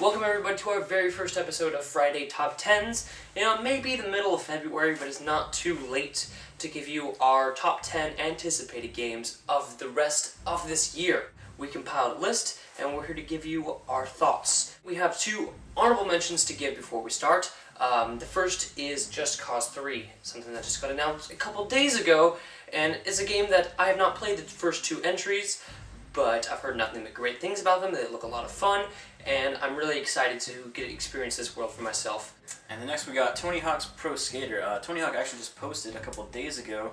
Welcome everybody to our very first episode of Friday Top 10s. You know, it may be the middle of February, but it's not too late to give you our top 10 anticipated games of the rest of this year. We compiled a list, and we're here to give you our thoughts. We have two honorable mentions to give before we start. The first is Just Cause 3, something that just got announced a couple days ago, and it's a game that I have not played the first two entries, but I've heard nothing but great things about them. They look a lot of fun, and I'm really excited to get to experience this world for myself. And the next we got Tony Hawk's Pro Skater. Tony Hawk actually just posted a couple of days ago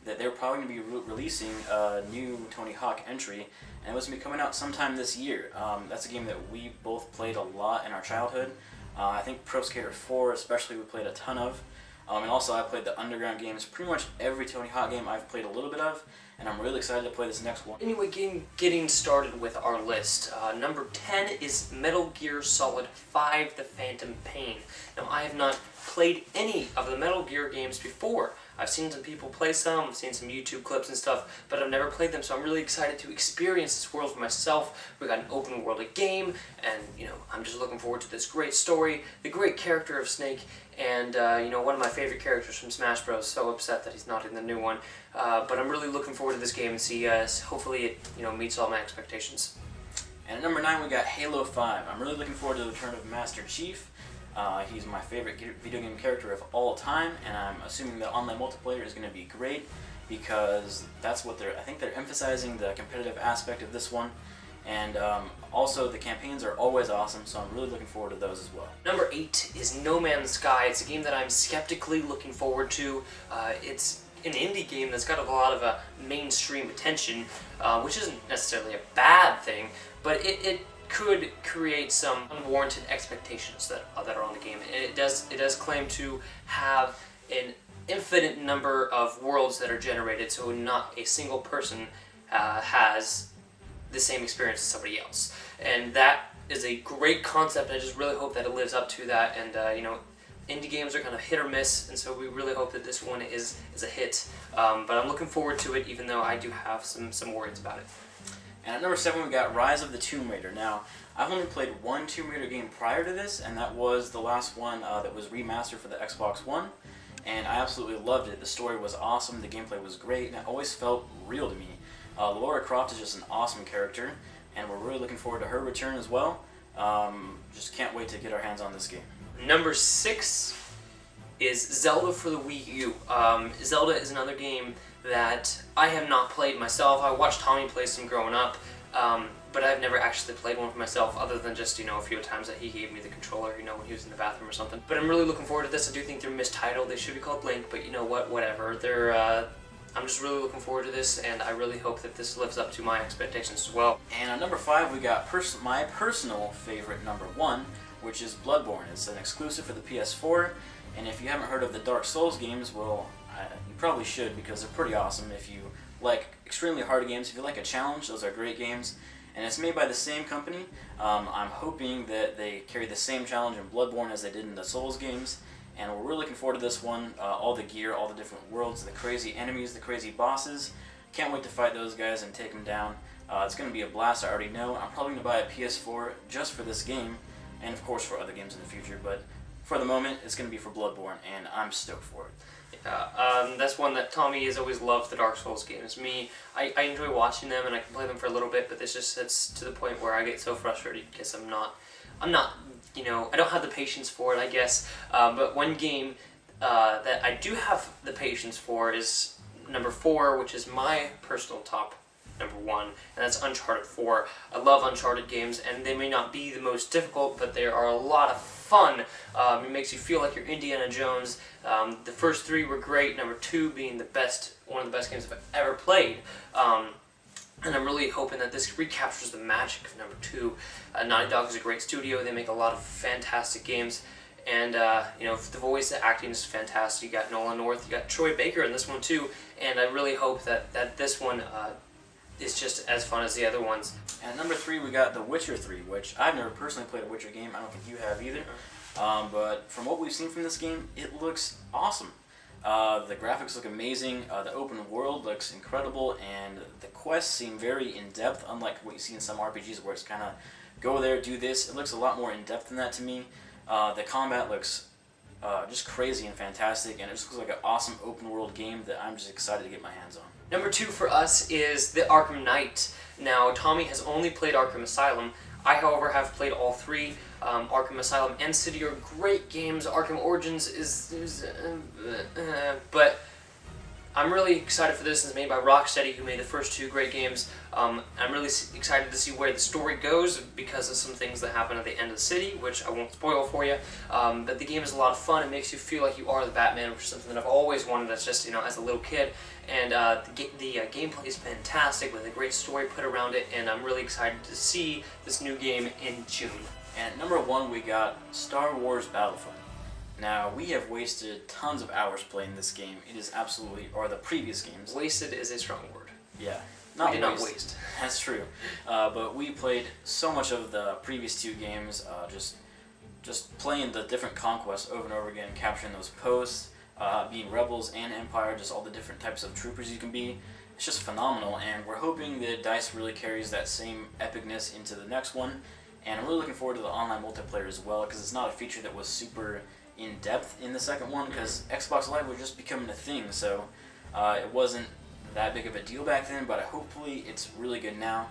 that they're probably going to be releasing a new Tony Hawk entry, and it was going to be coming out sometime this year. That's a game that we both played a lot in our childhood. I think Pro Skater 4 especially we played a ton of. And also I played the Underground games. Pretty much every Tony Hawk game I've played a little bit of, and I'm really excited to play this next one. Anyway, getting started with our list. Number 10 is Metal Gear Solid 5: The Phantom Pain. Now, I have not played any of the Metal Gear games before. I've seen some people play some, I've seen some YouTube clips and stuff, but I've never played them, so I'm really excited to experience this world for myself. We got an open world game, and I'm just looking forward to this great story, the great character of Snake, and one of my favorite characters from Smash Bros. So upset that he's not in the new one, but I'm really looking forward to this game and see hopefully it meets all my expectations. And at number 9 we got Halo 5. I'm really looking forward to the return of Master Chief. He's my favorite video game character of all time, and I'm assuming the online multiplayer is going to be great because that's what I think they're emphasizing, the competitive aspect of this one. And also the campaigns are always awesome, so I'm really looking forward to those as well. Number 8 is No Man's Sky. It's a game that I'm skeptically looking forward to. It's an indie game that's got a lot of mainstream attention, which isn't necessarily a bad thing, but it could create some unwarranted expectations that are on the game. It does claim to have an infinite number of worlds that are generated, so not a single person has the same experience as somebody else. And that is a great concept. I just really hope that it lives up to that. And indie games are kind of hit or miss, and so we really hope that this one is a hit. But I'm looking forward to it, even though I do have some worries about it. And at number 7 we got Rise of the Tomb Raider. Now, I've only played one Tomb Raider game prior to this, and that was the last one that was remastered for the Xbox One, and I absolutely loved it. The story was awesome, the gameplay was great, and it always felt real to me. Lara Croft is just an awesome character, and we're really looking forward to her return as well. Just can't wait to get our hands on this game. Number 6 is Zelda for the Wii U. Zelda is another game that I have not played myself. I watched Tommy play some growing up, but I've never actually played one for myself other than just, a few times that he gave me the controller, when he was in the bathroom or something. But I'm really looking forward to this. I do think they're mistitled. They should be called Link, but you know what, whatever. I'm just really looking forward to this, and I really hope that this lives up to my expectations as well. And at number 5 we got my personal favorite number 1, which is Bloodborne. It's an exclusive for the PS4, and if you haven't heard of the Dark Souls games, well, you probably should, because they're pretty awesome. If you like extremely hard games, if you like a challenge, those are great games. And it's made by the same company. I'm hoping that they carry the same challenge in Bloodborne as they did in the Souls games. And we're really looking forward to this one. All the gear, all the different worlds, the crazy enemies, the crazy bosses. Can't wait to fight those guys and take them down. It's going to be a blast, I already know. I'm probably going to buy a PS4 just for this game, and of course for other games in the future. But for the moment, it's going to be for Bloodborne, and I'm stoked for it. That's one that Tommy has always loved, the Dark Souls games. Me, I enjoy watching them, and I can play them for a little bit, but it's to the point where I get so frustrated because I'm not, I don't have the patience for it, I guess. But one game that I do have the patience for is number 4, which is my personal top number 1, and that's Uncharted 4. I love Uncharted games, and they may not be the most difficult, but they are a lot of fun. It makes you feel like you're Indiana Jones. The first 3 were great, number 2 being one of the best games I've ever played. And I'm really hoping that this recaptures the magic of number 2. Naughty Dog is a great studio. They make a lot of fantastic games. And, the voice acting is fantastic. You got Nolan North, you got Troy Baker in this one too. And I really hope that this one is just as fun as the other ones. And at number 3 we got The Witcher 3, which I've never personally played a Witcher game. I don't think you have either. But from what we've seen from this game, it looks awesome. The graphics look amazing, the open world looks incredible, and the quests seem very in-depth, unlike what you see in some RPGs where it's kind of go there, do this. It looks a lot more in-depth than that to me. The combat looks just crazy and fantastic, and it just looks like an awesome open world game that I'm just excited to get my hands on. Number 2 for us is the Arkham Knight. Now, Tommy has only played Arkham Asylum. I, however, have played all 3. Arkham Asylum and City are great games. Arkham Origins but I'm really excited for this. It's made by Rocksteady, who made the first 2 great games. I'm really excited to see where the story goes because of some things that happen at the end of the city, which I won't spoil for you. But the game is a lot of fun. It makes you feel like you are the Batman, which is something that I've always wanted as just, as a little kid. And the gameplay is fantastic with a great story put around it, and I'm really excited to see this new game in June. And at number 1, we got Star Wars Battlefront. Now, we have wasted tons of hours playing this game. It is absolutely, or the previous games. Wasted is a strong word. Yeah. We did not waste. That's true. But we played so much of the previous 2 games, just playing the different conquests over and over again, capturing those posts, being rebels and empire, just all the different types of troopers you can be. It's just phenomenal, and we're hoping that DICE really carries that same epicness into the next one. And I'm really looking forward to the online multiplayer as well, because it's not a feature that was super in-depth in the second one, because Xbox Live was just becoming a thing, so it wasn't that big of a deal back then, but hopefully it's really good now.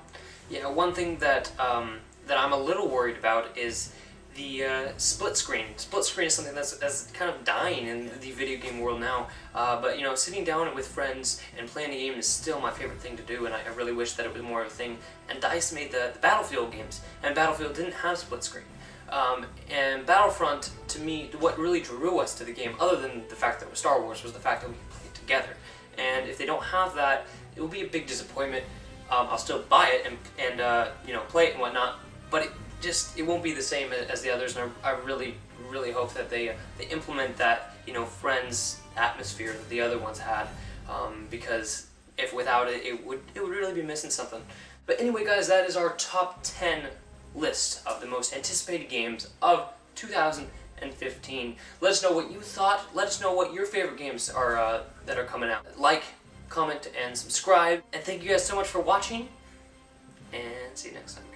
Yeah, one thing that I'm a little worried about is the split screen. Split screen is something that's kind of dying in the video game world now. But sitting down with friends and playing a game is still my favorite thing to do, and I really wish that it was more of a thing. And DICE made the Battlefield games, and Battlefield didn't have split screen. And Battlefront, to me, what really drew us to the game, other than the fact that it was Star Wars, was the fact that we could play it together. And if they don't have that, it will be a big disappointment. I'll still buy it and play it and whatnot, but it won't be the same as the others. And I really hope that they implement that friends atmosphere that the other ones had, because if without it, it would really be missing something. But anyway, guys, that is our top 10 list of the most anticipated games of 2015. Let us know what you thought. Let us know what your favorite games are that are coming out. Like, comment, and subscribe. And thank you guys so much for watching, and see you next time.